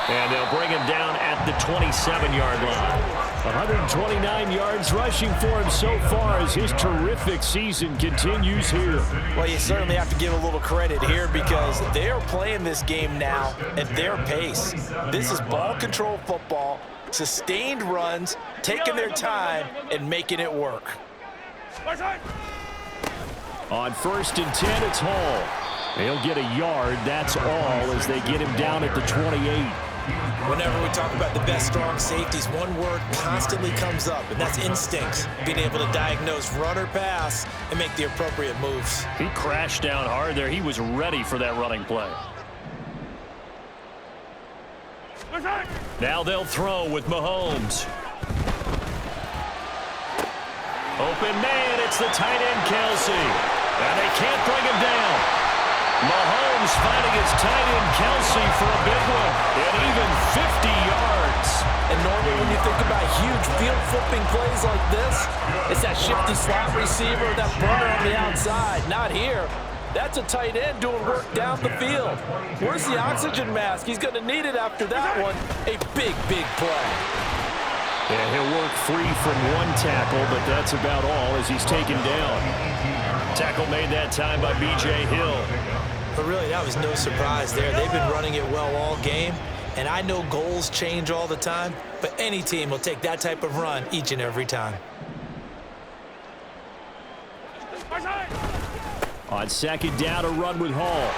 Speaker 1: And they'll bring him down at the 27-yard line. 129 yards rushing for him so far as his terrific season continues here.
Speaker 4: Well, you certainly have to give a little credit here because they are playing this game now at their pace. This is ball control football, sustained runs, taking their time, and making it work.
Speaker 1: On 1st and 10, it's Hall. He'll get a yard, that's all, as they get him down at the 28.
Speaker 2: Whenever we talk about the best strong safeties, one word constantly comes up, and that's instincts. Being able to diagnose run or pass and make the appropriate moves.
Speaker 1: He crashed down hard there. He was ready for that running play. Now they'll throw with Mahomes. Open man, it's the tight end, Kelsey. And they can't bring him down. Mahomes finding his tight end, Kelsey, for a big one. And even 50 yards.
Speaker 5: And normally when you think about huge field flipping plays like this, it's that shifty slot receiver, that burner on the outside. Not here. That's a tight end doing work down the field. Where's the oxygen mask? He's going to need it after that one. A big, big play.
Speaker 1: Yeah, he'll work free from one tackle, but that's about all as he's taken down. Tackle made that time by B.J. Hill.
Speaker 2: But really, that was no surprise there. They've been running it well all game, and I know goals change all the time, but any team will take that type of run each and every time.
Speaker 1: On 2nd down, a run with Hall.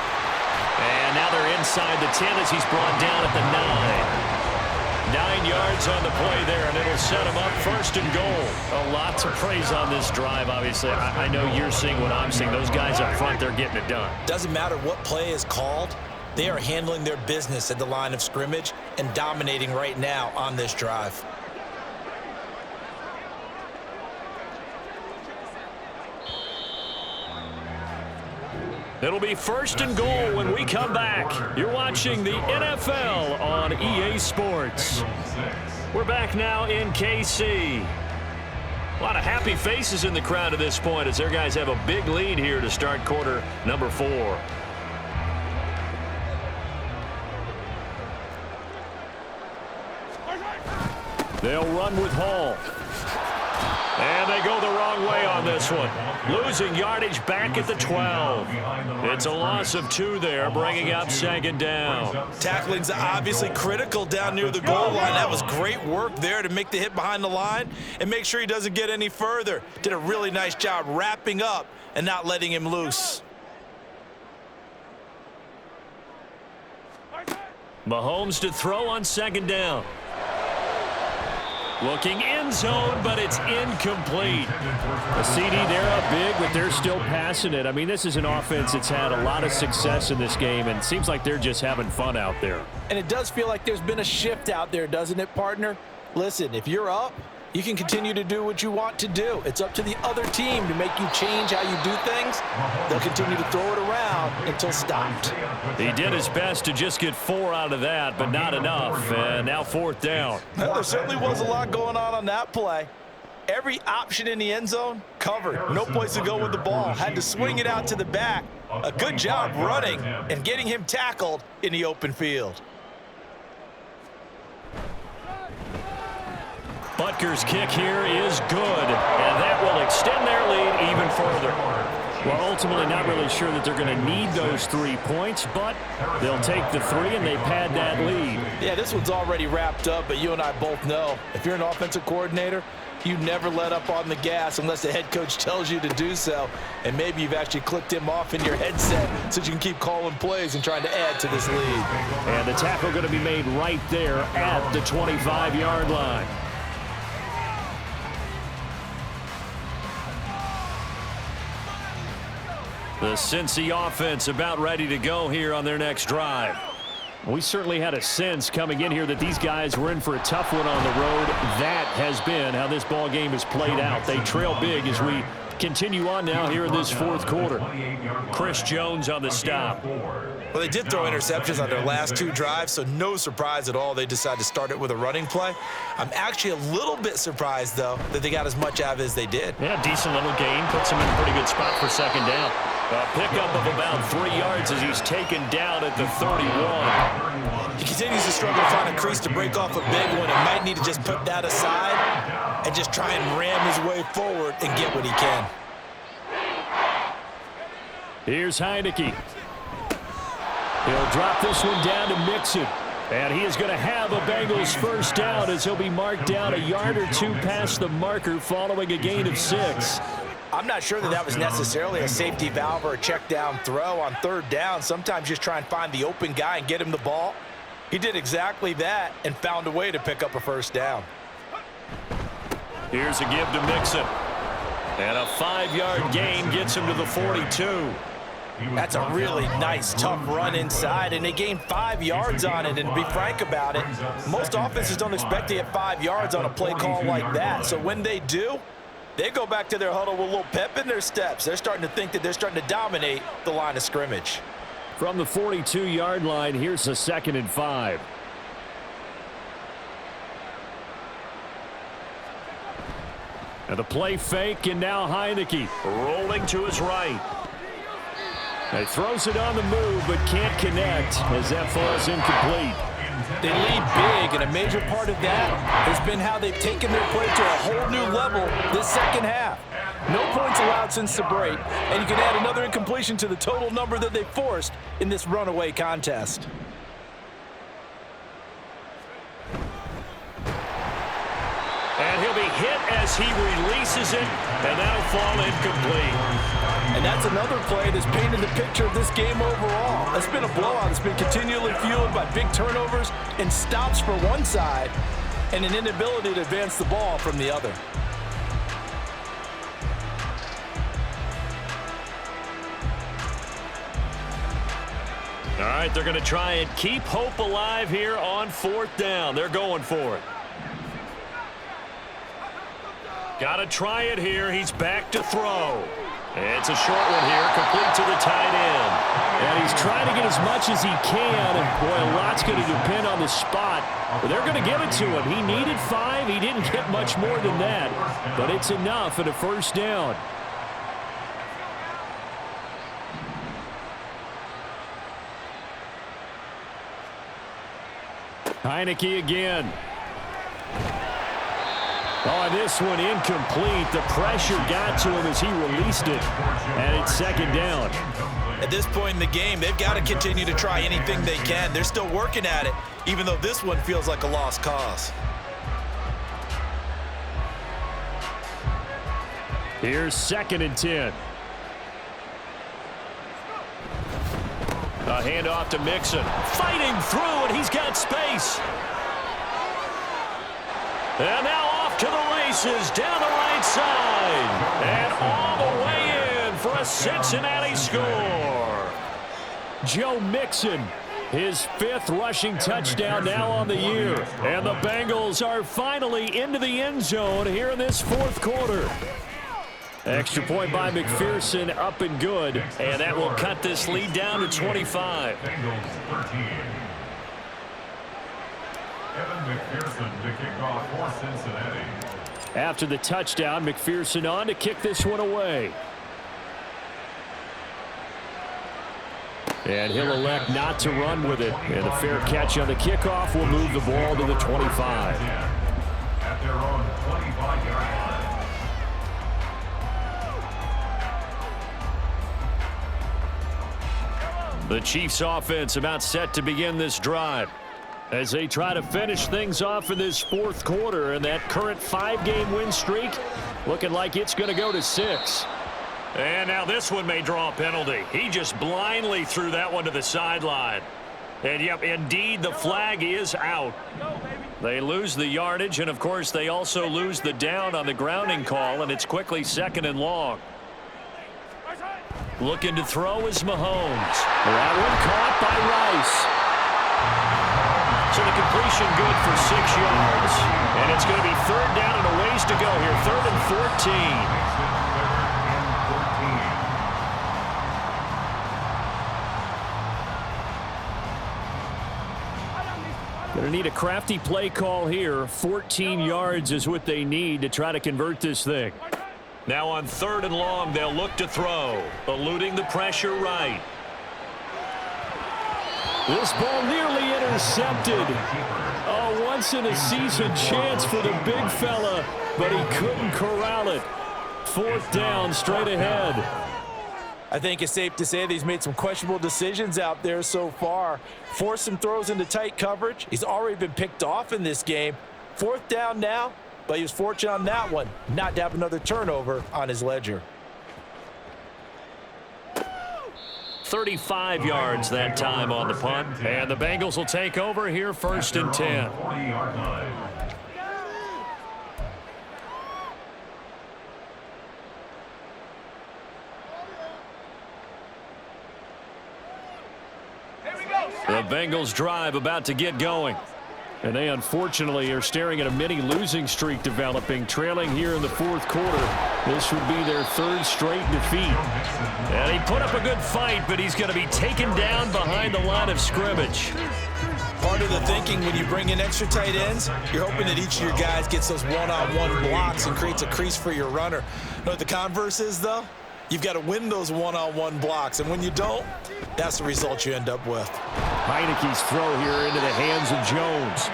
Speaker 1: And now they're inside the 10 as he's brought down at the 9. 9 yards on the play there, and it'll set him up 1st and goal. A lot to praise on this drive, obviously. I know you're seeing what I'm seeing. Those guys up front, they're getting it done.
Speaker 2: Doesn't matter what play is called. They are handling their business at the line of scrimmage and dominating right now on this drive.
Speaker 1: It'll be 1st and goal when we come back. You're watching the NFL on EA Sports. We're back now in KC. A lot of happy faces in the crowd at this point as their guys have a big lead here to start quarter number 4. They'll run with Hall. And they go the wrong way on this one. Losing yardage back at the 12. It's a loss of 2 there, bringing up 2nd down.
Speaker 4: Tackling's obviously critical down near the goal line. That was great work there to make the hit behind the line and make sure he doesn't get any further. Did a really nice job wrapping up and not letting him loose.
Speaker 1: Mahomes to throw on 2nd down. Looking end zone, but it's incomplete. A CD, they're up big, but they're still passing it. I mean, this is an offense that's had a lot of success in this game, and it seems like they're just having fun out there.
Speaker 5: And it does feel like there's been a shift out there, doesn't it, partner? Listen, if you're up, you can continue to do what you want to do. It's up to the other team to make you change how you do things. They'll continue to throw it around until stopped.
Speaker 1: He did his best to just get 4 out of that, but not enough. And now 4th down.
Speaker 4: Well, there certainly was a lot going on that play. Every option in the end zone covered. No place to go with the ball. Had to swing it out to the back. A good job running and getting him tackled in the open field.
Speaker 1: Butker's kick here is good, and that will extend their lead even further. Well, ultimately not really sure that they're going to need those 3 points, but they'll take the 3 and they pad that lead.
Speaker 5: Yeah, this one's already wrapped up, but you and I both know if you're an offensive coordinator, you never let up on the gas unless the head coach tells you to do so, and maybe you've actually clicked him off in your headset so you can keep calling plays and trying to add to this lead.
Speaker 1: And the tackle going to be made right there at the 25-yard line. The Cincy offense about ready to go here on their next drive. We certainly had a sense coming in here that these guys were in for a tough one on the road. That has been how this ball game has played out. They trail big as we continue on now here in this 4th quarter. Chris Jones on the stop.
Speaker 2: Well, they did throw interceptions on their last 2 drives, so no surprise at all they decided to start it with a running play. I'm actually a little bit surprised, though, that they got as much out of it as they did.
Speaker 1: Yeah, decent little gain. Puts them in a pretty good spot for 2nd down. A pickup of about 3 yards as he's taken down at the 31.
Speaker 2: He continues to struggle to find a crease to break off a big one and might need to just put that aside and just try and ram his way forward and get what he can.
Speaker 1: Here's Heineke. He'll drop this one down to Mixon. And he is going to have a Bengals first down as he'll be marked down a yard or two past the marker following a gain of 6.
Speaker 4: I'm not sure that was necessarily a safety valve or a check down throw on third down. Sometimes just try and find the open guy and get him the ball. He did exactly that and found a way to pick up a first down.
Speaker 1: Here's a give to Mixon. And a 5-yard gain gets him to the 42.
Speaker 4: That's a really nice, tough run inside, and they gained 5 yards on it. And to be frank about it, most offenses don't expect to get 5 yards on a play call like that. So when they do, they go back to their huddle with a little pep in their steps. They're starting to think that they're starting to dominate the line of scrimmage.
Speaker 1: From the 42-yard line, here's a 2nd and 5. And the play fake, and now Heineke rolling to his right. He throws it on the move, but can't connect as that falls incomplete.
Speaker 5: They lead big, and a major part of that has been how they've taken their play to a whole new level this second half. No points allowed since the break, and you can add another incompletion to the total number that they forced in this runaway contest.
Speaker 1: And he'll be hit as he releases it, and that'll fall incomplete.
Speaker 5: And that's another play that's painted the picture of this game overall. It's been a blowout. It's been continually fueled by big turnovers and stops for one side and an inability to advance the ball from the other.
Speaker 1: All right, they're going to try and keep hope alive here on 4th down. They're going for it. Got to try it here. He's back to throw. It's a short one here, complete to the tight end. And he's trying to get as much as he can. And, boy, a lot's going to depend on the spot. But they're going to give it to him. He needed 5. He didn't get much more than that. But it's enough at a first down. Heineke again. Oh, this one incomplete. The pressure got to him as he released it. And it's 2nd down.
Speaker 2: At this point in the game, they've got to continue to try anything they can. They're still working at it, even though this one feels like a lost cause.
Speaker 1: Here's 2nd and 10. A handoff to Mixon. Fighting through, and he's got space. And now off to the races down the right side. And all the way in for a Cincinnati score. Joe Mixon, his 5th rushing touchdown now on the year. And the Bengals are finally into the end zone here in this 4th quarter. Extra point by McPherson, up and good. And that will cut this lead down to 25.
Speaker 3: Bengals 13. Evan McPherson to kick off for Cincinnati.
Speaker 1: After the touchdown, McPherson on to kick this one away. And he'll elect not to run with it. And a fair catch on the kickoff will move the ball to the 25.
Speaker 3: At their own 25-yard line.
Speaker 1: The Chiefs offense about set to begin this drive as they try to finish things off in this 4th quarter, and that current 5-game win streak looking like it's going to go to 6. And now this one may draw a penalty. He just blindly threw that one to the sideline. And yep, indeed the flag is out. They lose the yardage, and of course they also lose the down on the grounding call, and it's quickly 2nd and long. Looking to throw is Mahomes. That one caught by Rice. So the completion good for 6 yards. And it's going to be 3rd down and a ways to go here. 3rd and 14. Going to need a crafty play call here. 14 yards is what they need to try to convert this thing. Now on 3rd and long, they'll look to throw, eluding the pressure right.
Speaker 7: This ball nearly intercepted. A once-in-a-season chance for the big fella, but he couldn't corral it. 4th down, straight ahead.
Speaker 4: I think it's safe to say that he's made some questionable decisions out there so far. Forced some throws into tight coverage. He's already been picked off in this game. 4th down now, but he was fortunate on that one not to have another turnover on his ledger.
Speaker 1: 35 yards that time on the punt.
Speaker 7: And the Bengals will take over here 1st and 10.
Speaker 3: 40-yard line.
Speaker 1: The Bengals drive about to get going.
Speaker 7: And they unfortunately are staring at a mini losing streak developing, trailing here in the 4th quarter. This would be their 3rd straight defeat.
Speaker 1: And he put up a good fight, but he's going to be taken down behind the line of scrimmage.
Speaker 2: Part of the thinking when you bring in extra tight ends, you're hoping that each of your guys gets those one-on-one blocks and creates a crease for your runner. You know what the converse is, though? You've got to win those one-on-one blocks, and when you don't, that's the result you end up with.
Speaker 7: Heineke's throw here into the hands of Jones.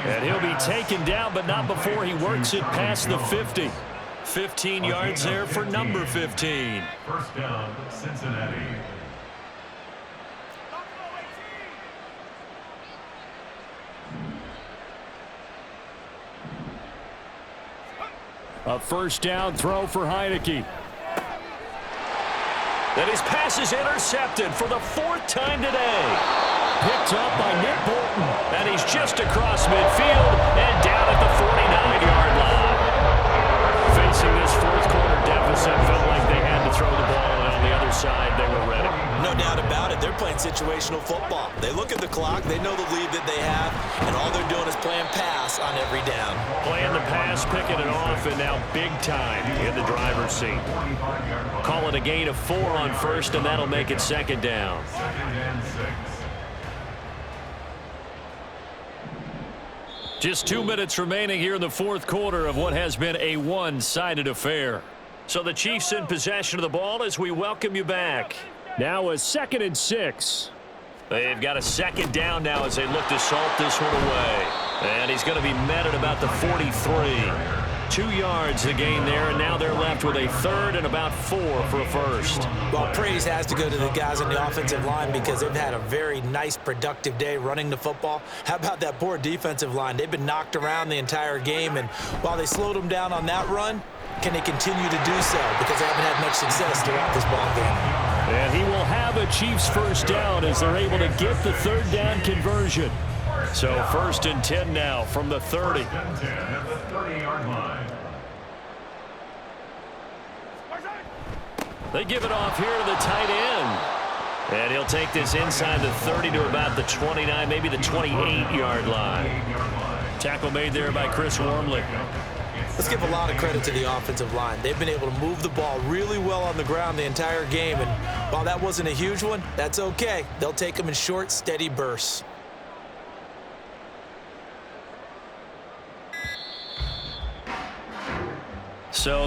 Speaker 1: And he'll be taken down, but not before he works it past the 50. 15 yards there for number 15.
Speaker 3: 1st down, Cincinnati.
Speaker 7: A 1st down throw for Heineke.
Speaker 1: And his pass is intercepted for the 4th time today. Picked up by Nick Bolton. And he's just across midfield and down at the 49-yard line. Facing this 4th quarter deficit, felt like they had to throw the ball, and on the other side, they were ready.
Speaker 2: No doubt about it. They're playing situational football. They look at the clock. They know the lead that they have, and all they're doing is playing pass on every down.
Speaker 1: Playing the pass, picking it off, and now big time in the driver's seat. Call it a gain of 4 on 1st, and that'll make it 2nd down.
Speaker 3: 2nd and 6.
Speaker 1: Just 2 minutes remaining here in the 4th quarter of what has been a one-sided affair. So the Chiefs in possession of the ball as we welcome you back.
Speaker 7: Now a 2nd and 6.
Speaker 1: They've got a 2nd down now as they look to salt this one away. And he's going to be met at about the 43. 2 yards the gain there, and now they're left with a 3rd and about 4 for a 1st.
Speaker 2: Well, praise has to go to the guys on the offensive line because they've had a very nice, productive day running the football. How about that poor defensive line? They've been knocked around the entire game, and while they slowed them down on that run, can they continue to do so? Because they haven't had much success throughout this ball game.
Speaker 7: And he will have a Chiefs 1st down as they're able to get the 3rd down conversion.
Speaker 1: So 1st and 10 now from the 30.
Speaker 3: 1st and 10 at the 30-yard line.
Speaker 1: They give it off here to the tight end. And he'll take this inside the 30 to about the 29, maybe the 28-yard line. Tackle made there by Chris Wormley.
Speaker 2: Let's give a lot of credit to the offensive line. They've been able to move the ball really well on the ground the entire game, and while that wasn't a huge one, that's okay. They'll take them in short, steady bursts.
Speaker 1: So